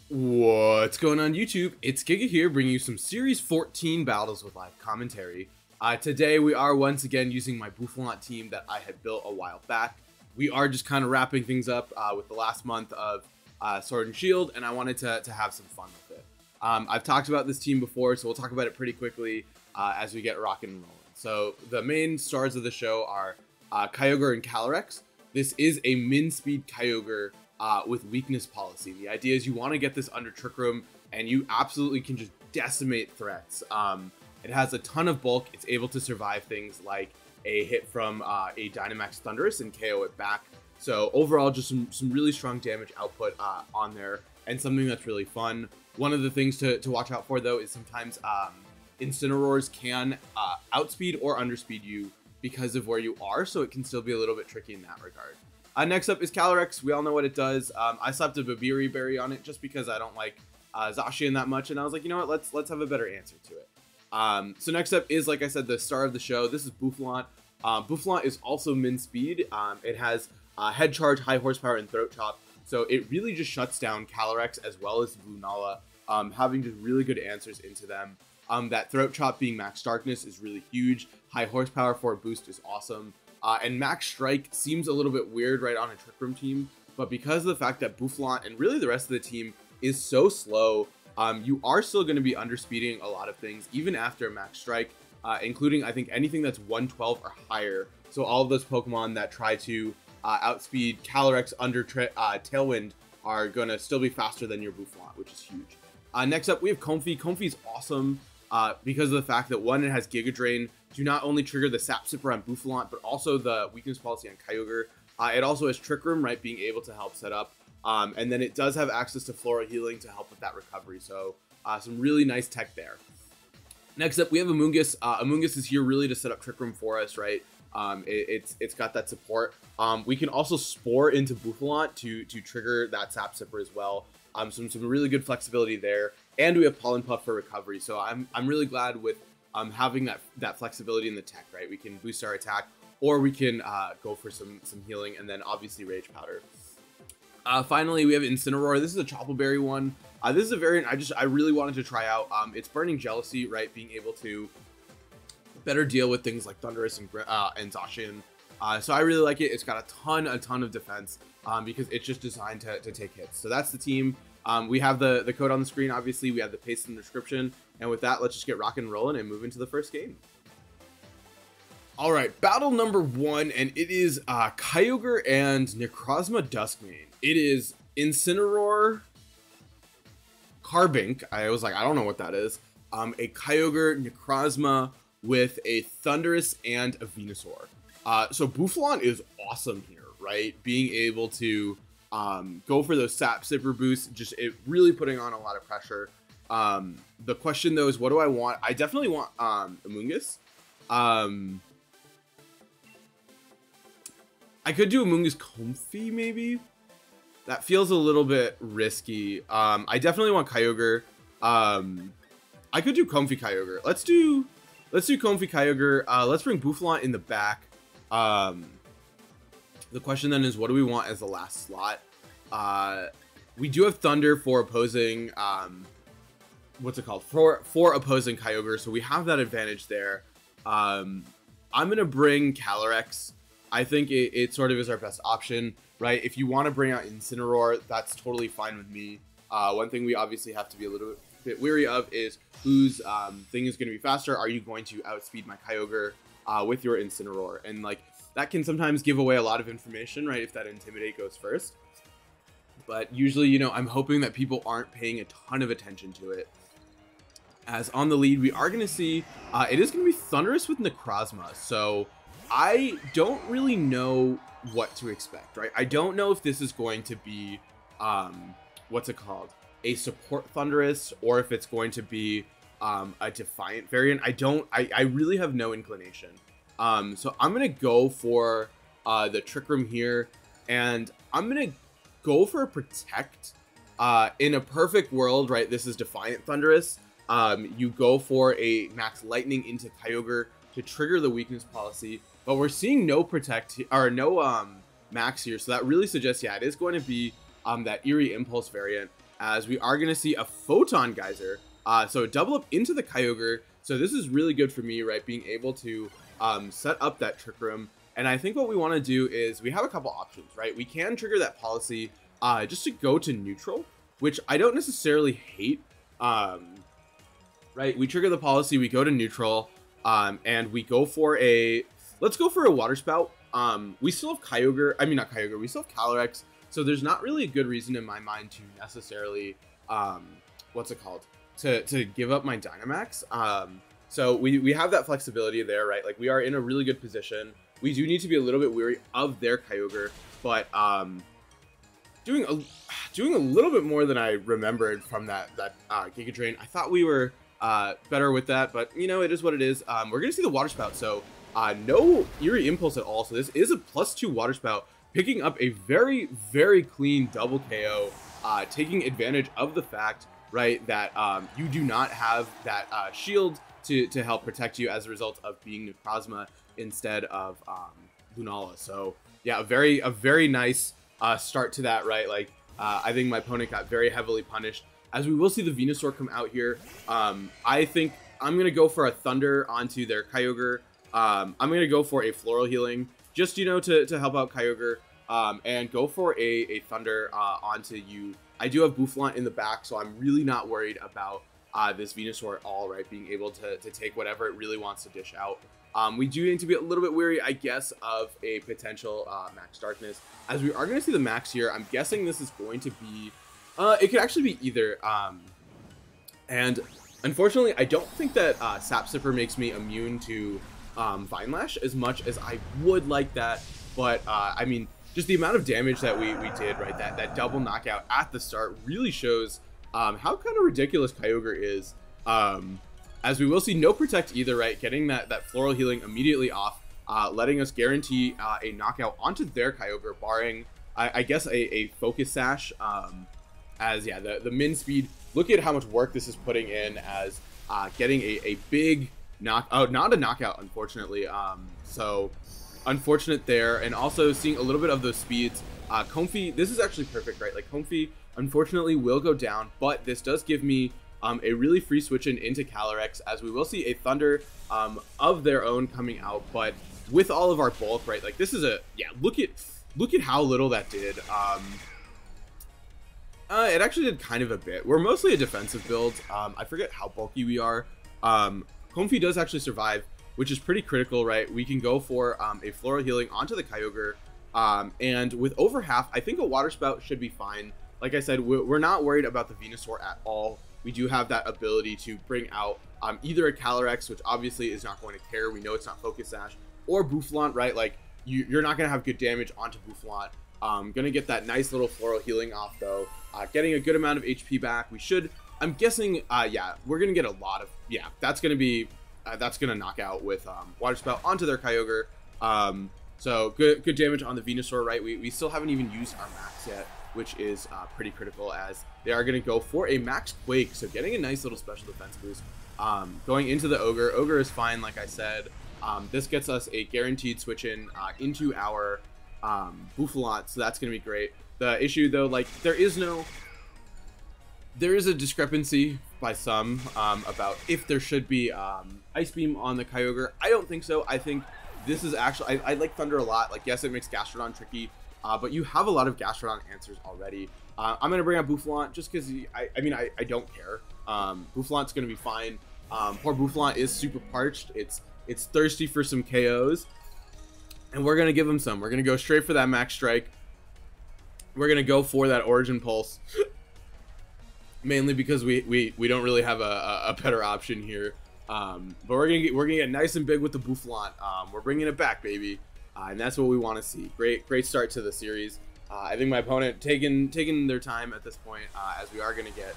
What's going on YouTube? It's Giga here, bringing you some Series 14 battles with live commentary. Today we are once again using my Bouffalant team that I had built a while back. We are just kind of wrapping things up with the last month of Sword and Shield, and I wanted to have some fun with it. I've talked about this team before, so we'll talk about it pretty quickly as we get rocking and rolling. So the main stars of the show are Kyogre and Calyrex. This is a min speed Kyogre with weakness policy. The idea is you want to get this under Trick Room, and you absolutely can just decimate threats. It has a ton of bulk. It's able to survive things like a hit from a Dynamax Thundurus and KO it back. So overall, just some really strong damage output on there, and something that's really fun. One of the things to watch out for, though, is sometimes Incineroars can outspeed or underspeed you because of where you are, so it can still be a little bit tricky in that regard. Next up is Calyrex. We all know what it does. I slapped a Babiri Berry on it just because I don't like Zacian that much, and I was like, you know what, let's have a better answer to it. So next up is, like I said, the star of the show. This is Bouffalant. Bouffalant is also min speed. It has Head Charge, High Horsepower, and Throat Chop, so it really just shuts down Calyrex as well as Lunala, having just really good answers into them. That Throat Chop being Max Darkness is really huge. High Horsepower for a boost is awesome. And Max Strike seems a little bit weird right on a Trick Room team, but because of the fact that Bouffalant and really the rest of the team is so slow, you are still going to be underspeeding a lot of things even after Max Strike, including I think anything that's 112 or higher. So all of those Pokemon that try to outspeed Calyrex under Tailwind are going to still be faster than your Bouffalant, which is huge. Next up we have Comfey. Comfey is awesome because of the fact that, one, it has Giga Drain to not only trigger the Sap Sipper on Bouffalant, but also the weakness policy on Kyogre. It also has Trick Room, right, being able to help set up. And then it does have access to Flora Healing to help with that recovery. So some really nice tech there. Next up, we have Amoonguss. Amoonguss is here really to set up Trick Room for us, right? It's got that support. We can also Spore into Bouffalant to trigger that Sap Sipper as well. Some really good flexibility there. And we have Pollen Puff for recovery. So I'm really glad with having that flexibility in the tech, right? We can boost our attack, or we can go for some healing, and then obviously Rage Powder. Finally, we have Incineroar. This is a Chople Berry one. This is a variant I really wanted to try out. It's Burning Jealousy, right? Being able to better deal with things like Thundurus and Zacian. So I really like it. It's got a ton of defense because it's just designed to take hits. So that's the team. We have the code on the screen. Obviously, we have the paste in the description. And with that, let's just get rocking and rolling and move into the first game. All right, battle number 1, and it is Kyogre and Necrozma Duskmane. It is Incineroar, Carbink. I was like, I don't know what that is. A Kyogre, Necrozma with a Thundurus and a Venusaur. So Bouffalant is awesome here, right? Being able to go for those Sap Sipper boosts, just it really putting on a lot of pressure. The question though is, what do I want? I definitely want Amoonguss. I could do Amoonguss Comfey maybe. That feels a little bit risky. I definitely want Kyogre. I could do Comfey Kyogre. Let's do Comfey Kyogre. Let's bring Bouffalant in the back. The question then is, what do we want as the last slot? We do have Thunder for opposing what's it called, for opposing Kyogre, so we have that advantage there. I'm gonna bring Calyrex. I think it sort of is our best option, right? If you want to bring out Incineroar, that's totally fine with me. One thing we obviously have to be a little bit weary of is whose thing is going to be faster. Are you going to outspeed my Kyogre with your Incineroar? And like that can sometimes give away a lot of information, right? If that Intimidate goes first. But usually, you know, I'm hoping that people aren't paying a ton of attention to it. As on the lead, we are going to see, it is going to be Thundurus with Necrozma. So I don't really know what to expect, right? I don't know if this is going to be, what's it called? A support Thundurus, or if it's going to be a Defiant variant. I really have no inclination. So I'm going to go for the Trick Room here, and I'm going to go for a Protect. In a perfect world, right, this is Defiant Thundurus. You go for a Max Lightning into Kyogre to trigger the weakness policy, but we're seeing no Protect or no Max here, so that really suggests, yeah, it is going to be that Eerie Impulse variant. as we are going to see a Photon Geyser. So double up into the Kyogre. So this is really good for me, right? Being able to set up that Trick Room. And I think what we want to do is we have a couple options, right? We can trigger that policy just to go to neutral, which I don't necessarily hate. Right? We trigger the policy, we go to neutral, and we go for let's go for a Water Spout. We still have Kyogre, I mean not Kyogre, we still have Calyrex, so there's not really a good reason in my mind to necessarily, what's it called? To give up my Dynamax. So we have that flexibility there, right? Like we are in a really good position. We do need to be a little bit wary of their Kyogre, but doing a little bit more than I remembered from that Giga Drain. I thought we were better with that, but you know, it is what it is. We're gonna see the Water Spout, so no Eerie Impulse at all. So this is a +2 Water Spout, picking up a very, very clean double KO, taking advantage of the fact, right, that you do not have that shield to help protect you as a result of being Necrozma instead of Lunala. So yeah, a very nice start to that, right? Like I think my opponent got very heavily punished, as we will see the Venusaur come out here. I think I'm gonna go for a Thunder onto their Kyogre. I'm gonna go for a Floral Healing, just, you know, to help out Kyogre, and go for a Thunder onto you. I do have Bouffalant in the back, so I'm really not worried about this Venusaur at all, right? Being able to take whatever it really wants to dish out. We do need to be a little bit wary, I guess, of a potential Max Darkness, as we are going to see the Max here. I'm guessing this is going to be, it could actually be either, and unfortunately, I don't think that Sap Sipper makes me immune to Vine Lash as much as I would like that, but I mean, just the amount of damage that we did, right, that double knockout at the start really shows how kind of ridiculous Kyogre is. As we will see, no Protect either, right? Getting that Floral Healing immediately off, letting us guarantee a knockout onto their Kyogre, barring, I guess, a Focus Sash. As, yeah, the min speed, look at how much work this is putting in, as getting a big knockout, not a knockout, unfortunately. So, unfortunate there, and also seeing a little bit of those speeds. Comfey, this is actually perfect, right? Like, Comfey, unfortunately, will go down, but this does give me a really free switch into Calyrex, as we will see a Thunder of their own coming out, but with all of our bulk, right? Like, this is a, yeah, look at how little that did. It actually did kind of a bit. We're mostly a defensive build. I forget how bulky we are. Comfey does actually survive, which is pretty critical, right? We can go for a Floral Healing onto the Kyogre, and with over half, I think a Water Spout should be fine. Like I said, we're not worried about the Venusaur at all. We do have that ability to bring out either a Calyrex, which obviously is not going to care. We know it's not Focus Sash, or Bouffalant, right? Like, you're not going to have good damage onto Bouffalant. Gonna get that nice little Floral Healing off, though. Getting a good amount of HP back. We should, I'm guessing, yeah, we're gonna get a lot of, yeah, that's gonna be, that's gonna knock out with Water Spout onto their Kyogre. So good damage on the Venusaur, right? We still haven't even used our Max yet, which is pretty critical, as they are gonna go for a Max Quake. So getting a nice little special defense boost. Going into the Ogre. Ogre is fine, like I said. This gets us a guaranteed switch in into our Bouffalant, so that's gonna be great. The issue, though, like, there is a discrepancy by some about if there should be Ice Beam on the Kyogre. I don't think so. I think this is actually, I like Thunder a lot. Like, yes, it makes Gastrodon tricky, but you have a lot of Gastrodon answers already. I'm gonna bring out Bouffalant just because I mean I don't care. Bouffalant's gonna be fine. Poor Bouffalant is super parched. It's thirsty for some KOs, and we're gonna give him some. We're gonna go straight for that Max Strike. We're gonna go for that Origin Pulse, mainly because we don't really have a better option here. But we're gonna get nice and big with the Bouffalant. We're bringing it back, baby, and that's what we want to see. Great start to the series. I think my opponent taking their time at this point, as we are gonna get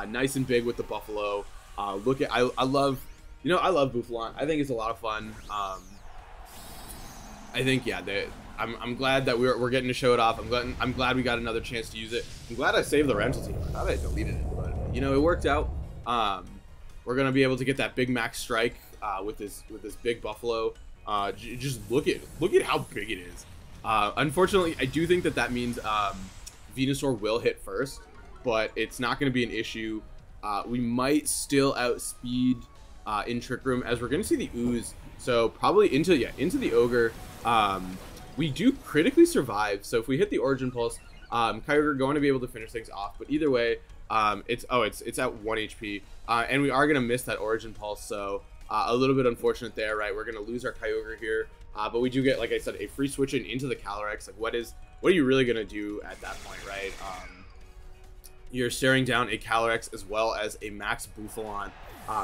nice and big with the Buffalo. Look at, I love Bouffalant. I think it's a lot of fun. I think, yeah, I'm glad that we're getting to show it off. I'm glad we got another chance to use it. I'm glad I saved the rental team. I thought I deleted it, but you know, it worked out. We're gonna be able to get that big Max Strike with this big Buffalo. Just look at how big it is. Unfortunately, I do think that means Venusaur will hit first. but it's not going to be an issue. We might still outspeed in Trick Room, as we're going to see the Ooze. So probably into the Ogre. We do critically survive. So if we hit the Origin Pulse, Kyogre going to be able to finish things off. But either way, it's at 1 HP, and we are going to miss that Origin Pulse. So a little bit unfortunate there, right? We're going to lose our Kyogre here. But we do get, like I said, a free switch in into the Calyrex. Like, what are you really going to do at that point, right? You're staring down a Calyrex as well as a Max Bouffalant,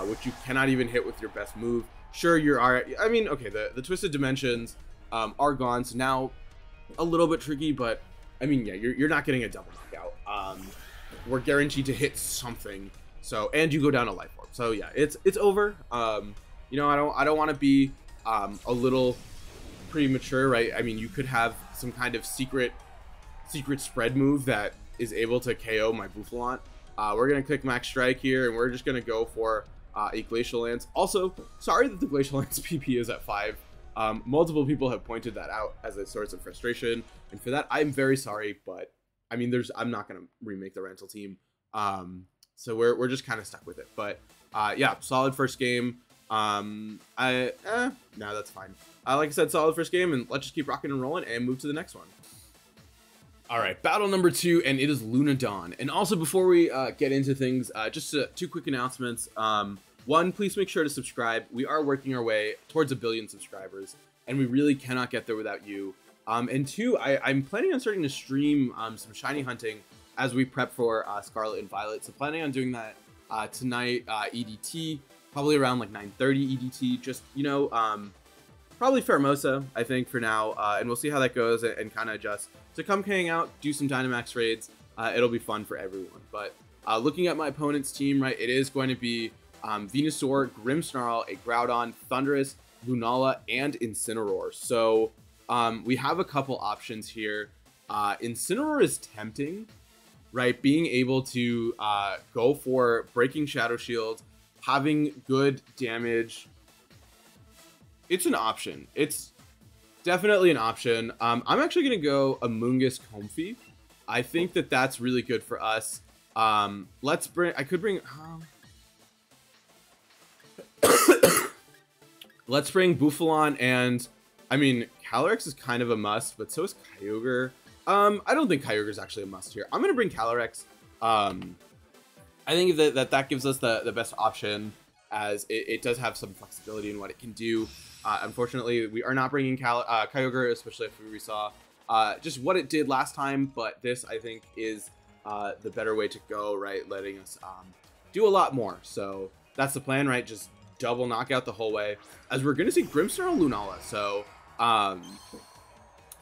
which you cannot even hit with your best move. Sure, I mean, okay, the Twisted Dimensions are gone, so now a little bit tricky, but I mean, yeah, you're not getting a double knockout. We're guaranteed to hit something, so, and you go down a Life Orb. So yeah, it's over. You know, I don't want to be a little premature, right? I mean, you could have some kind of secret spread move that is able to KO my Bouffalant. We're gonna click Max Strike here, and we're just gonna go for a Glacial Lance. Also, sorry that the Glacial Lance PP is at 5. Multiple people have pointed that out as a source of frustration, and for that, I'm very sorry. But I mean, I'm not gonna remake the rental team, so we're just kind of stuck with it. But yeah, solid first game. No, that's fine. Like I said, solid first game, and let's just keep rocking and rolling and move to the next one. All right, battle number 2, and it is Lunadon. And also, before we get into things, just 2 quick announcements. 1, please make sure to subscribe. We are working our way towards 1 billion subscribers, and we really cannot get there without you. And 2, I'm planning on starting to stream some shiny hunting as we prep for Scarlet and Violet. So planning on doing that tonight, EDT, probably around like 9:30 EDT. Just, you know, probably Pheromosa, I think, for now, and we'll see how that goes and kind of adjust. So come hang out, do some Dynamax raids. It'll be fun for everyone. But looking at my opponent's team, right, it is going to be Venusaur, Grimmsnarl, a Groudon, Thundurus, Lunala, and Incineroar. So we have a couple options here. Incineroar is tempting, right? Being able to go for Breaking Shadow Shield, having good damage. It's an option. It's definitely an option. I'm actually going to go Amoonguss Comfey. I think that that's really good for us. Let's bring... I could bring... let's bring Bouffalant, and... I mean, Calyrex is kind of a must, but so is Kyogre. I don't think Kyogre is actually a must here. I'm going to bring Calyrex. I think that gives us the best option, as it does have some flexibility in what it can do. Unfortunately, we are not bringing Kyogre, especially if we saw just what it did last time. But this, I think, is the better way to go, right? Letting us do a lot more. So that's the plan, right? Just double knockout the whole way. As we're going to see Grimmsnarl Lunala. So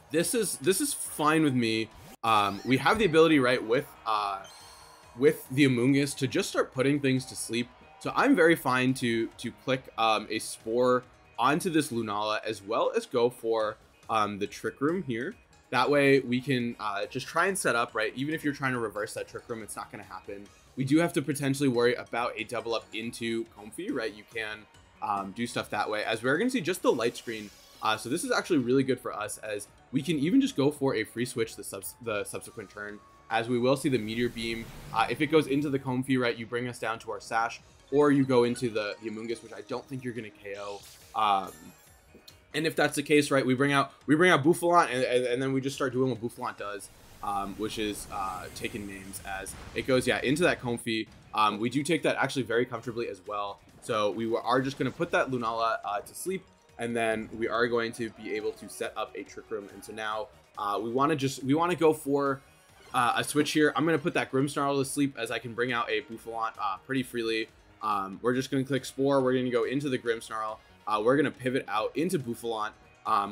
this is fine with me. We have the ability, right, with the Amoonguss to just start putting things to sleep. So I'm very fine to click a Spore onto this Lunala, as well as go for the Trick Room here. That way we can just try and set up, right? Even if you're trying to reverse that Trick Room, it's not going to happen. We do have to potentially worry about a double up into Comfey, right? You can do stuff that way, as we're going to see just the Light Screen. So this is actually really good for us, as we can even just go for a free switch the subsequent turn, as we will see the Meteor Beam. If it goes into the Comfey, right, you bring us down to our Sash, or you go into the Amoonguss, which I don't think you're going to KO. And if that's the case, right, we bring out Bouffalant, and then we just start doing what Bouffalant does, which is taking names, as it goes, yeah, into that Comfey. We do take that actually very comfortably as well. So we are just going to put that Lunala to sleep, and then we are going to be able to set up a Trick Room. And so now we want to go for a switch here. I'm going to put that Grimmsnarl to sleep, as I can bring out a Bouffalant pretty freely. We're just going to click Spore. We're going to go into the Grimmsnarl. We're going to pivot out into Bouffalant.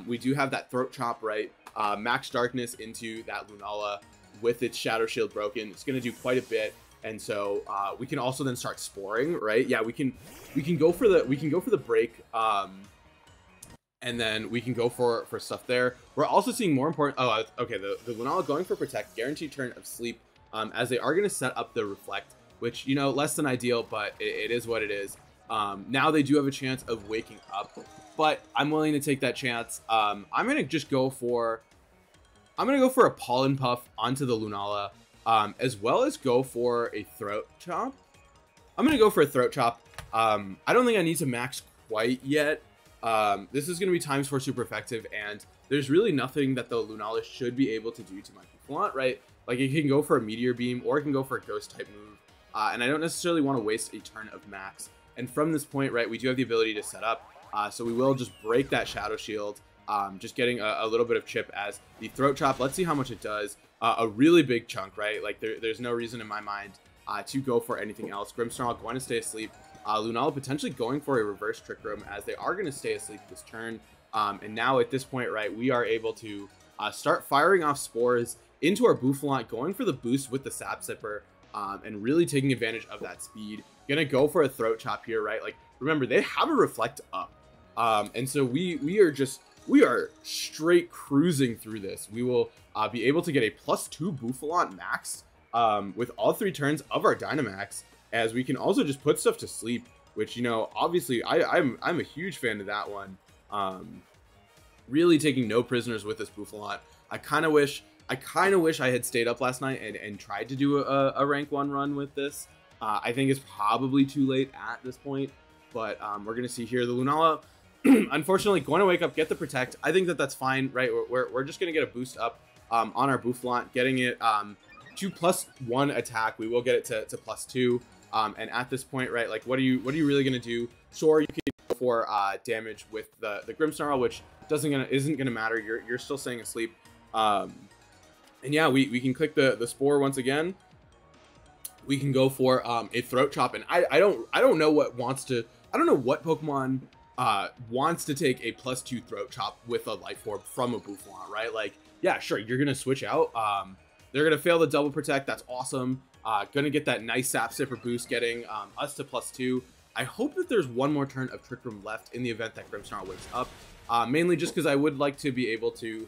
We do have that Throat Chop, right? Max Darkness into that Lunala with its Shadow Shield broken. It's going to do quite a bit. And so we can also then start sporing, right? Yeah, we can go for the break. And then we can go for stuff there. We're also seeing more important... Oh, okay, the Lunala going for Protect, guaranteed turn of sleep, as they are going to set up the Reflect, which, you know, less than ideal, but it is what it is. Now they do have a chance of waking up, but I'm willing to take that chance. I'm going to just go for... I'm going to go for a Pollen Puff onto the Lunala. as well as go for a throat chop. I'm going to go for a throat chop. I don't think I need to max quite yet. This is going to be times 4 super effective, and there's really nothing that the Lunala should be able to do to my Bouffalant, right? Like, it can go for a Meteor Beam, or it can go for a Ghost type move, and I don't necessarily want to waste a turn of max. And from this point, right, we do have the ability to set up, so we will just break that Shadow Shield, just getting a little bit of chip as the throat chop. Let's see how much it does. A really big chunk, right? Like, there's no reason in my mind to go for anything else. Grimmsnarl going to stay asleep. Lunala potentially going for a reverse Trick Room, as they are going to stay asleep this turn. And now at this point, right, we are able to start firing off spores into our Bouffalant, going for the boost with the Sap Sipper, and really taking advantage of that speed. Gonna go for a throat chop here, right? Like, remember, they have a reflect up, and so we are straight cruising through this. We will be able to get a +2 Bouffalant max with all 3 turns of our Dynamax, as we can also just put stuff to sleep, which, you know, obviously I'm a huge fan of that one. Really taking no prisoners with this Bouffalant. I kind of wish I had stayed up last night and tried to do a rank 1 run with this. I think it's probably too late at this point, but we're gonna see here the Lunala unfortunately going to wake up, get the protect. I think that's fine, right? We're just gonna get a boost up on our Bouffalant, getting it to +1 attack. We will get it to +2, and at this point, right, like, what are you really gonna do? Sure, you can go for damage with the Grimmsnarl, which isn't gonna matter. You're still staying asleep. And yeah, we can click the spore once again. We can go for a throat chop, and I don't know what Pokemon wants to take a +2 throat chop with a Life Orb from a Bouffalant, right? Like, yeah, sure, you're gonna switch out. They're gonna fail the double protect. That's awesome. Gonna get that nice Sap Sipper boost, getting us to +2. I hope that there's one more turn of Trick Room left in the event that Grimmsnarl wakes up. Mainly just because I would like to be able to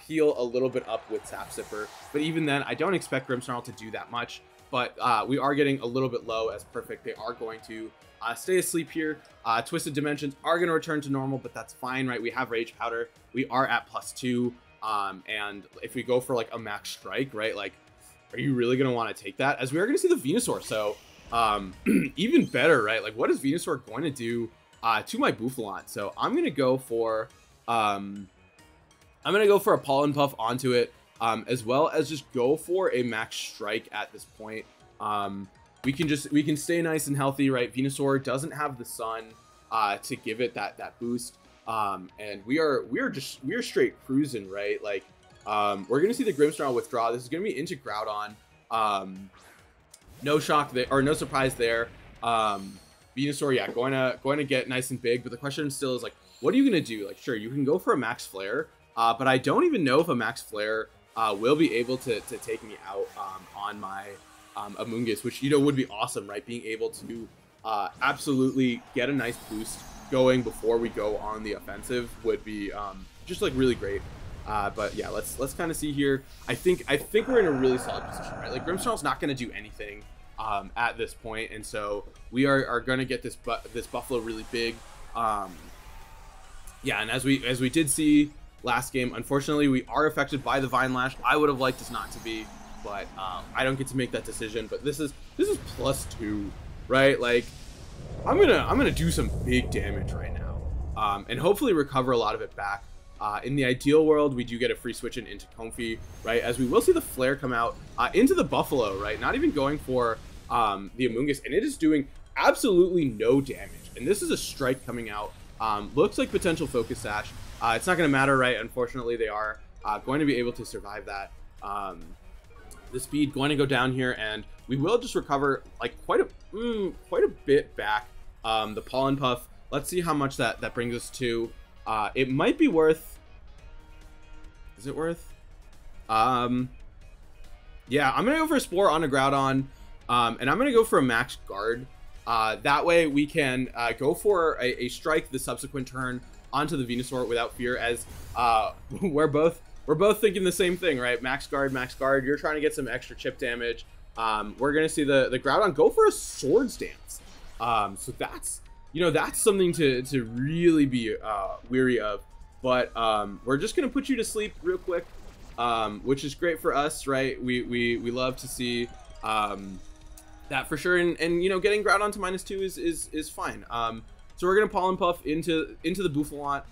heal a little bit up with Sap Sipper, but even then, I don't expect Grimmsnarl to do that much. But we are getting a little bit low as Perfect. They are going to stay asleep here. Twisted Dimensions are going to return to normal, but that's fine, right? We have Rage Powder. We are at +2. And if we go for like a max strike, right? Like, are you really going to want to take that? As we are going to see the Venusaur. So even better, right? Like, what is Venusaur going to do to my Bouffalant? So I'm going to go for a Pollen Puff onto it. As well as just go for a max strike at this point. We can stay nice and healthy, right? Venusaur doesn't have the sun to give it that boost, and we are straight cruising, right? Like, we're gonna see the Grimmsnarl withdraw. This is gonna be into Groudon. No shock there, or no surprise there. Venusaur, yeah, going to get nice and big, but the question still is, like, what are you gonna do? Like, sure, you can go for a Max Flare, but I don't even know if a Max Flare will be able to take me out on my Amoonguss, which, you know, would be awesome, right? Being able to absolutely get a nice boost going before we go on the offensive would be just, like, really great. But yeah, let's kind of see here. I think we're in a really solid position, right? Like, Grimmsnarl's not going to do anything at this point, and so we are going to get this Buffalo really big. Yeah, and as we did see last game, unfortunately, we are affected by the Vine Lash. I would have liked us not to be, but I don't get to make that decision. But this is +2, right? Like, I'm gonna do some big damage right now, and hopefully recover a lot of it back. In the ideal world, we do get a free switch into Comfey, right? As we will see the Flare come out into the Buffalo, right? Not even going for the Amoonguss, and it is doing absolutely no damage. And this is a strike coming out. Looks like potential Focus Sash. It's not going to matter, right? Unfortunately, they are going to be able to survive that. The speed going to go down here, and we will just recover like quite a bit back. The Pollen Puff. Let's see how much that brings us to. It might be worth. Is it worth? Yeah, I'm gonna go for a Spore on a Groudon, and I'm gonna go for a Max Guard. That way we can go for a strike the subsequent turn onto the Venusaur without fear, as we're both thinking the same thing, right? Max Guard, Max Guard. You're trying to get some extra chip damage. We're gonna see the Groudon go for a Swords Dance. So that's, you know, that's something to really be weary of. But we're just gonna put you to sleep real quick. which is great for us, right? We love to see that for sure, and you know, getting Groudon to -2 is fine. So we're gonna Pollen Puff into the Bouffalant,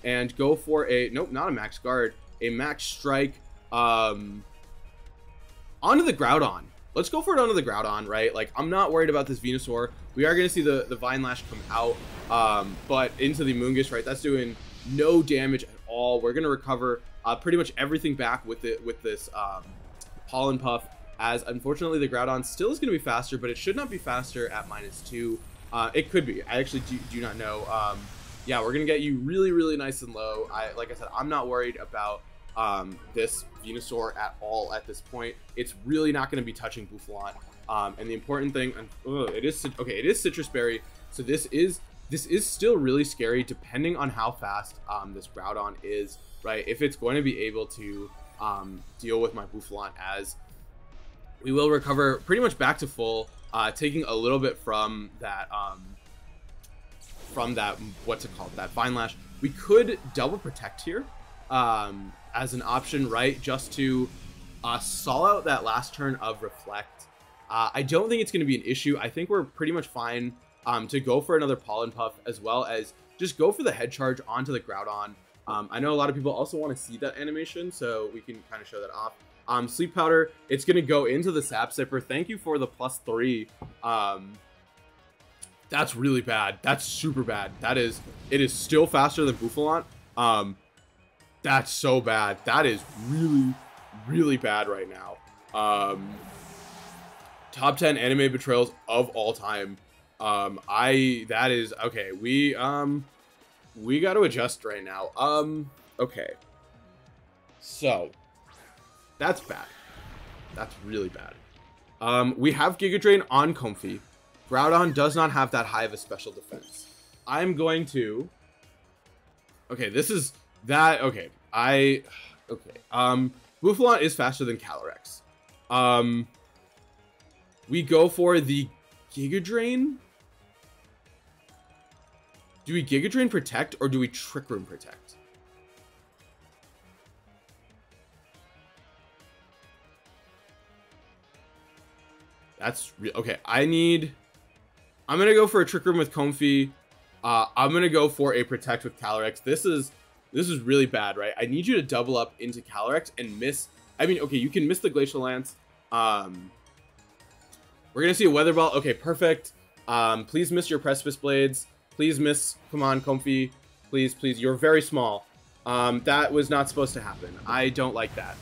and go for a nope, not a Max Guard, a Max Strike onto the Groudon. Let's go for it onto the Groudon, right? Like, I'm not worried about this Venusaur. We are gonna see the Vine Lash come out, but into the Moongus, right? That's doing no damage at all. We're gonna recover pretty much everything back with this Pollen Puff, as unfortunately the Groudon still is going to be faster, but it should not be faster at -2. It could be. I actually do not know. Yeah, we're going to get you really, really nice and low. Like I said, I'm not worried about this Venusaur at all at this point. It's really not going to be touching Bouffalant. And the important thing, it is Citrus Berry, so this is still really scary depending on how fast this Groudon is, right? If it's going to be able to deal with my Bouffalant, as we will recover pretty much back to full, taking a little bit from that what's it called, that Vine Lash. We could double protect here as an option, right? Just to stall out that last turn of Reflect. I don't think it's going to be an issue. I think we're pretty much fine to go for another Pollen Puff, as well as just go for the Head Charge onto the Groudon. I know a lot of people also want to see that animation, so we can kind of show that off. Sleep Powder, it's going to go into the Sap Sipper. Thank you for the +3. That's really bad. That's super bad. It is still faster than Bouffalant. That's so bad. That is really, really bad right now. Top 10 anime betrayals of all time. That is okay. We got to adjust right now. Okay. So that's bad. That's really bad. We have Giga Drain on Comfey. Groudon does not have that high of a special defense. I'm going to. Okay, this is that. Okay, Bouffalant is faster than Calyrex. We go for the Giga Drain. Do we Giga Drain Protect, or do we Trick Room Protect? That's okay. I'm gonna go for a Trick Room with Comfey. I'm gonna go for a Protect with Calyrex. This is really bad, right? I need you to double up into Calyrex and miss. I mean, okay, you can miss the Glacial Lance. We're gonna see a Weather Ball. Okay, perfect. Please miss your Precipice Blades. Please miss. Come on, Comfey. Please, please. You're very small. That was not supposed to happen. I don't like that.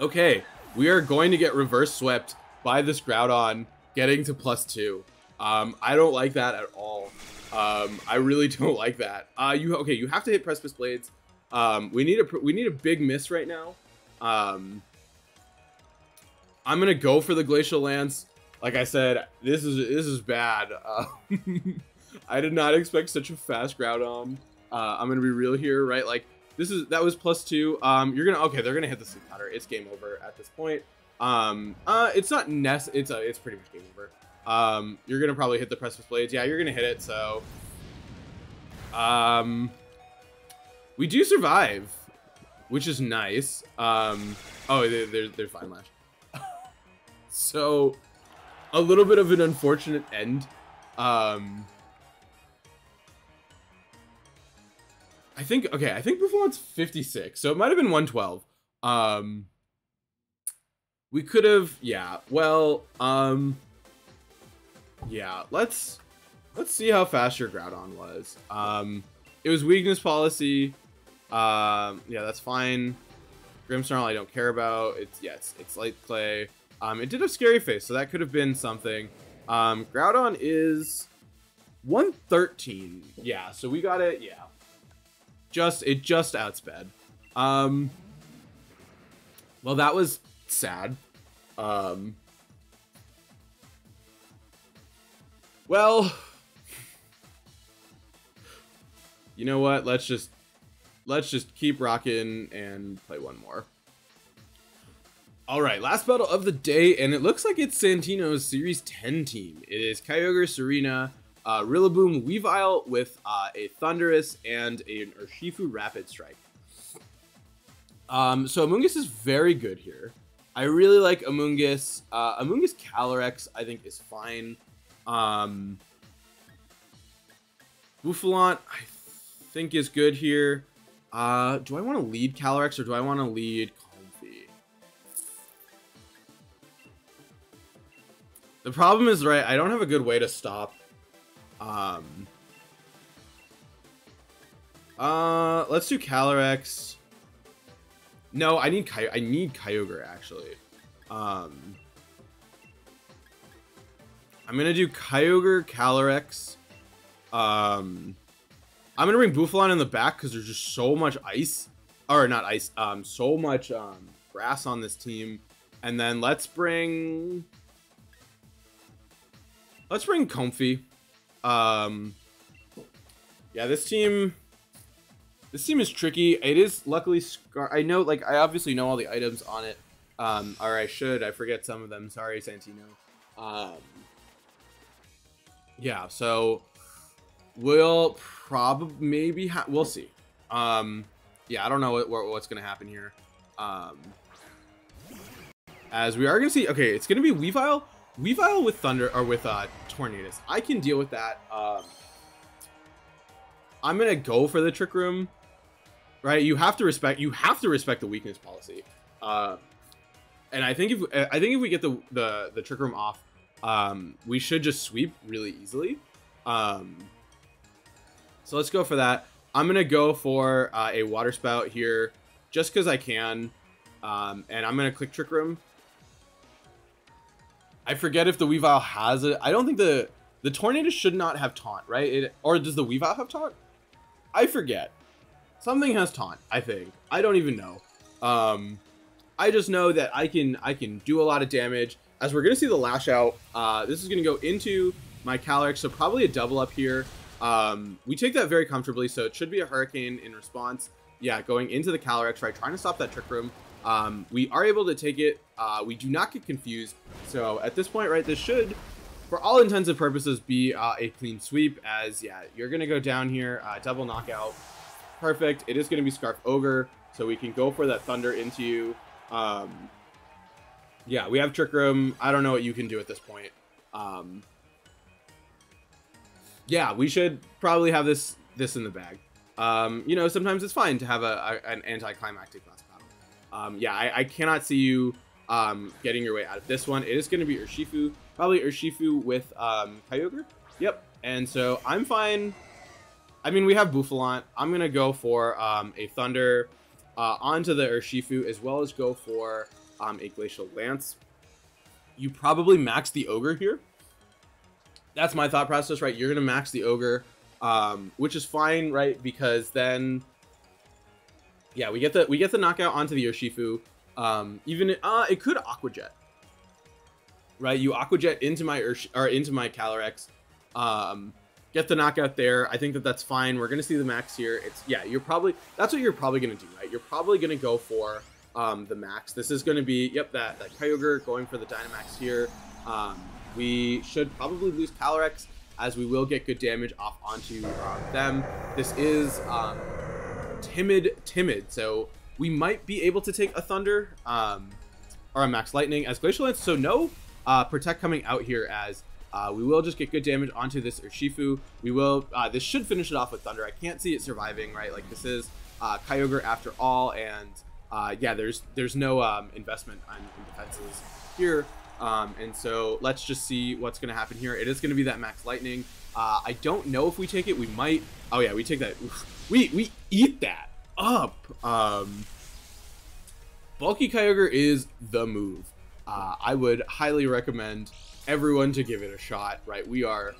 Okay, we are going to get reverse swept by this Groudon getting to +2. I don't like that at all. I really don't like that. You have to hit Precipice Blades. We need a big miss right now. I'm gonna go for the Glacial Lance. Like I said, this is bad. I did not expect such a fast Groudon. I'm gonna be real here, right? Like that was +2. They're gonna hit the Sleep Powder. It's game over at this point. It's not it's pretty much game over. You're gonna probably hit the Precipice Blades. Yeah, you're gonna hit it. So, we do survive, which is nice. There's Vine Lash. So, a little bit of an unfortunate end. I think Bouffalant's 56, so it might have been 112. We could have, yeah. Well, yeah. Let's see how fast your Groudon was. It was Weakness Policy. Yeah, that's fine. Grimmsnarl, I don't care about. It's Light Clay. It did have Scary Face, so that could have been something. Groudon is 113. Yeah, so we got it. Yeah, it just outsped. Well, that was sad. Well, you know what? Let's just keep rocking and play one more. All right, last battle of the day, and it looks like it's Santino's Series 10 team. It is Kyogre, Serena, Rillaboom, Weavile with a Thundurus and an Urshifu Rapid Strike. So Amoonguss is very good here. I really like Amoonguss. Amoonguss Calyrex, I think, is fine. Bouffalant, I think, is good here. Do I want to lead Calyrex or do I want to lead Comfey? The problem is, right, I don't have a good way to stop. Let's do Calyrex. No, I need Kyogre, actually. I'm gonna do Kyogre, Calyrex. I'm gonna bring Bouffalant in the back because there's just so much ice, or not ice, so much grass on this team. And then let's bring Comfey. Yeah, this team is tricky. It is luckily I know, like, I obviously know all the items on it. Or I forget some of them. Sorry, Santino. Yeah, so we'll probably maybe we'll see. Yeah, I don't know what's gonna happen here. As we are gonna see, okay, it's gonna be Weavile with Thunder, or with Tornadus. I can deal with that. I'm gonna go for the Trick Room, right? You have to respect the weakness policy. And I think if we get the Trick Room off, we should just sweep really easily. So let's go for that. I'm gonna go for a Water Spout here, just because I can, and I'm gonna click Trick Room. I forget if the Weavile has it. I don't think the Tornadus should not have Taunt, right? Or does the Weavile have Taunt? I forget. Something has Taunt, I think. I don't even know. I just know that I can do a lot of damage. As we're gonna see the Lash Out, this is gonna go into my Calyrex, so probably a double up here. We take that very comfortably, so it should be a Hurricane in response. Yeah, going into the Calyrex, right? Trying to stop that Trick Room. We are able to take it. We do not get confused. So at this point, right, this should, for all intents and purposes, be a clean sweep. As, yeah, you're going to go down here, double knockout. Perfect. It is going to be Scarf Ogre, so we can go for that Thunder into you. Yeah, we have Trick Room. I don't know what you can do at this point. Yeah, we should probably have this in the bag. You know, sometimes it's fine to have an anticlimactic last battle. Yeah, I cannot see you getting your way out of this one. It is going to be Urshifu, probably Urshifu with Kyogre. Yep. And so I'm fine. I mean, we have Bouffalant. I'm going to go for a Thunder onto the Urshifu, as well as go for a Glacial Lance. You probably max the Ogre here. That's my thought process, right? You're going to max the Ogre, which is fine, right? Because then, yeah, we get the knockout onto the Urshifu. Even it could Aqua Jet, right? You Aqua Jet into my into my Calyrex, get the knockout there. I think that's fine. We're gonna see the max here. It's, yeah, that's what you're probably gonna do, right? You're probably gonna go for the max. This is gonna be, yep, that Kyogre going for the Dynamax here. We should probably lose Calyrex, as we will get good damage off onto them. This is timid, so we might be able to take a Thunder or a Max Lightning as Glacial Lance. So no Protect coming out here, as we will just get good damage onto this Urshifu. We will, this should finish it off with Thunder. I can't see it surviving, right? Like, this is Kyogre after all, and yeah, there's no investment in defenses here. And so let's just see what's going to happen here. It is going to be that Max Lightning. I don't know if we take it. We might. Oh yeah, we take that. We eat that up. Bulky Kyogre is the move. I would highly recommend everyone to give it a shot. Right, we are.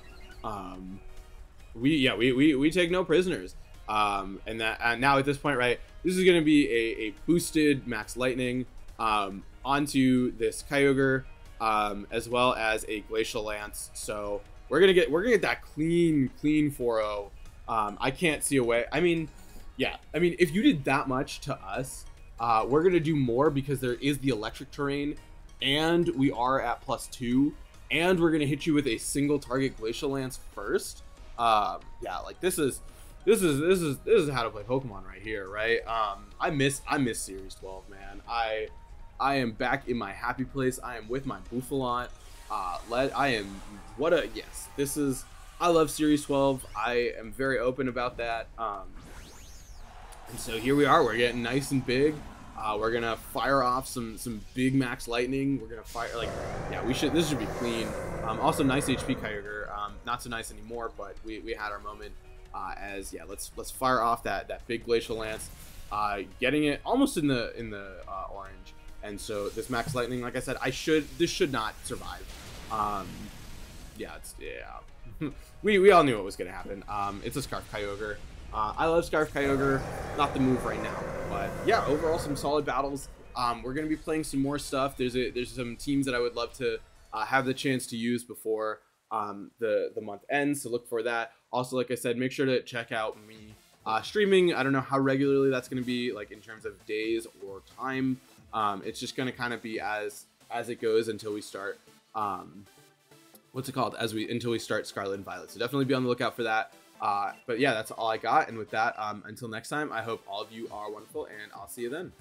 We take no prisoners. And that now at this point, right, this is going to be a boosted Max Lightning onto this Kyogre. As well as a Glacial Lance. So we're gonna get that clean 4-0. I can't see a way. I mean, yeah. I mean, if you did that much to us, we're gonna do more, because there is the electric terrain, and we are at +2, and we're gonna hit you with a single target Glacial Lance first. Yeah, like, this is this is how to play Pokemon right here, right? I miss Series 12, man. I am back in my happy place. I am with my Bouffalant. I am yes. This is I love Series 12. I am very open about that. And so here we are. We're getting nice and big. We're gonna fire off some big max lightning. We're gonna fire yeah. This should be clean. Also nice HP Kyogre. Not so nice anymore, but we had our moment. Let's fire off that big Glacial Lance. Getting it almost in the orange. And so this max lightning, like I said, this should not survive. We all knew what was gonna happen. It's a Scarf Kyogre. I love Scarf Kyogre, not the move right now, but yeah, overall some solid battles. We're gonna be playing some more stuff. There's some teams that I would love to have the chance to use before the month ends, so look for that. Also, like I said, make sure to check out me streaming. I don't know how regularly that's gonna be, like in terms of days or time. It's just gonna kind of be as it goes until we start until we start Scarlet and Violet. So definitely be on the lookout for that. But yeah, that's all I got. And with that, until next time, I hope all of you are wonderful, and I'll see you then.